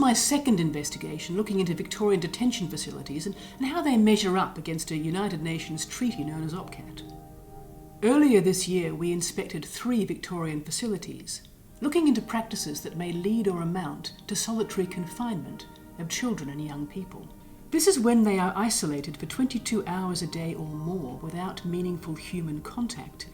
my second investigation, looking into Victorian detention facilities and how they measure up against a United Nations treaty known as OPCAT. Earlier this year, we inspected 3 Victorian facilities, looking into practices that may lead or amount to solitary confinement of children and young people. This is when they are isolated for 22 hours a day or more without meaningful human contact,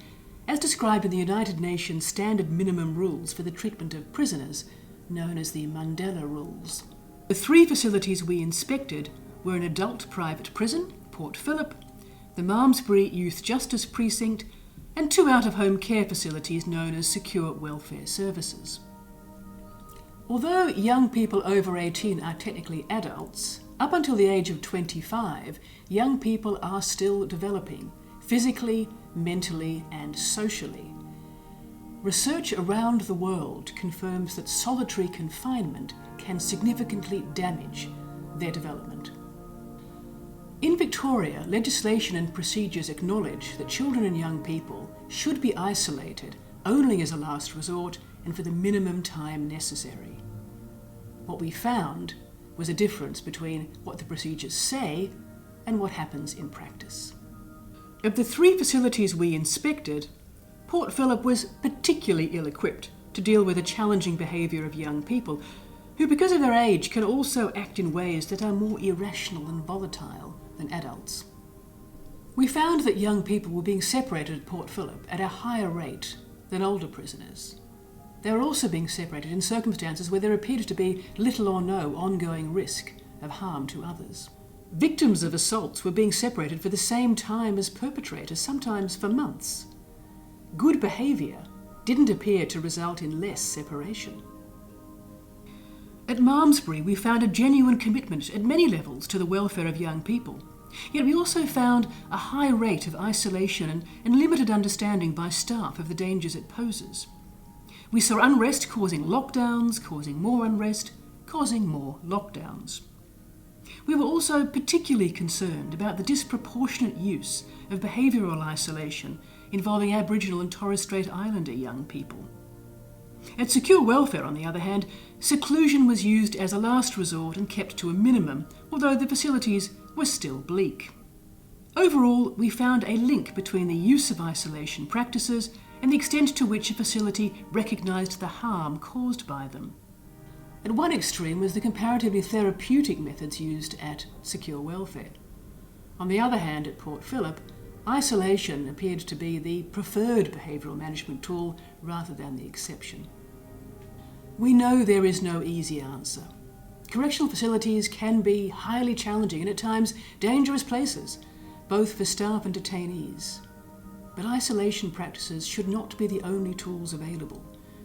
as described in the United Nations Standard Minimum Rules for the Treatment of Prisoners, known as the Mandela Rules. The 3 facilities we inspected were an adult private prison, Port Phillip, the Malmesbury Youth Justice Precinct, and 2 out-of-home care facilities known as Secure Welfare Services. Although young people over 18 are technically adults, up until the age of 25, young people are still developing, physically, mentally, and socially. Research around the world confirms that solitary confinement can significantly damage their development. In Victoria, legislation and procedures acknowledge that children and young people should be isolated only as a last resort and for the minimum time necessary. What we found was a difference between what the procedures say and what happens in practice. Of the 3 facilities we inspected, Port Phillip was particularly ill-equipped to deal with the challenging behaviour of young people, who because of their age can also act in ways that are more irrational and volatile than adults. We found that young people were being separated at Port Phillip at a higher rate than older prisoners. They were also being separated in circumstances where there appeared to be little or no ongoing risk of harm to others. Victims of assaults were being separated for the same time as perpetrators, sometimes for months. Good behaviour didn't appear to result in less separation. At Malmesbury, we found a genuine commitment at many levels to the welfare of young people. Yet we also found a high rate of isolation and limited understanding by staff of the dangers it poses. We saw unrest causing lockdowns, causing more unrest, causing more lockdowns. We were also particularly concerned about the disproportionate use of behavioural isolation involving Aboriginal and Torres Strait Islander young people. At Secure Welfare, on the other hand, seclusion was used as a last resort and kept to a minimum, although the facilities were still bleak. Overall, we found a link between the use of isolation practices and the extent to which a facility recognised the harm caused by them. At one extreme was the comparatively therapeutic methods used at Secure Welfare. On the other hand, at Port Phillip, isolation appeared to be the preferred behavioural management tool rather than the exception. We know there is no easy answer. Correctional facilities can be highly challenging and at times dangerous places, both for staff and detainees. But isolation practices should not be the only tools available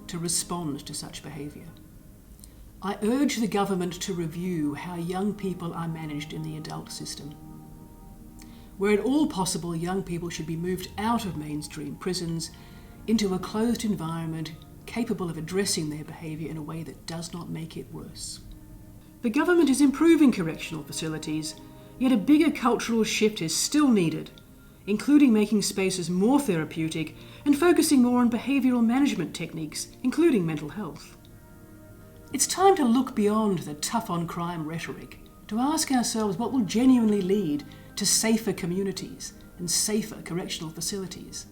to respond to such behaviour. I urge the government to review how young people are managed in the adult system. Where at all possible, young people should be moved out of mainstream prisons into a closed environment capable of addressing their behaviour in a way that does not make it worse. The government is improving correctional facilities, yet a bigger cultural shift is still needed, including making spaces more therapeutic and focusing more on behavioural management techniques, including mental health. It's time to look beyond the tough-on-crime rhetoric, to ask ourselves what will genuinely lead to safer communities and safer correctional facilities.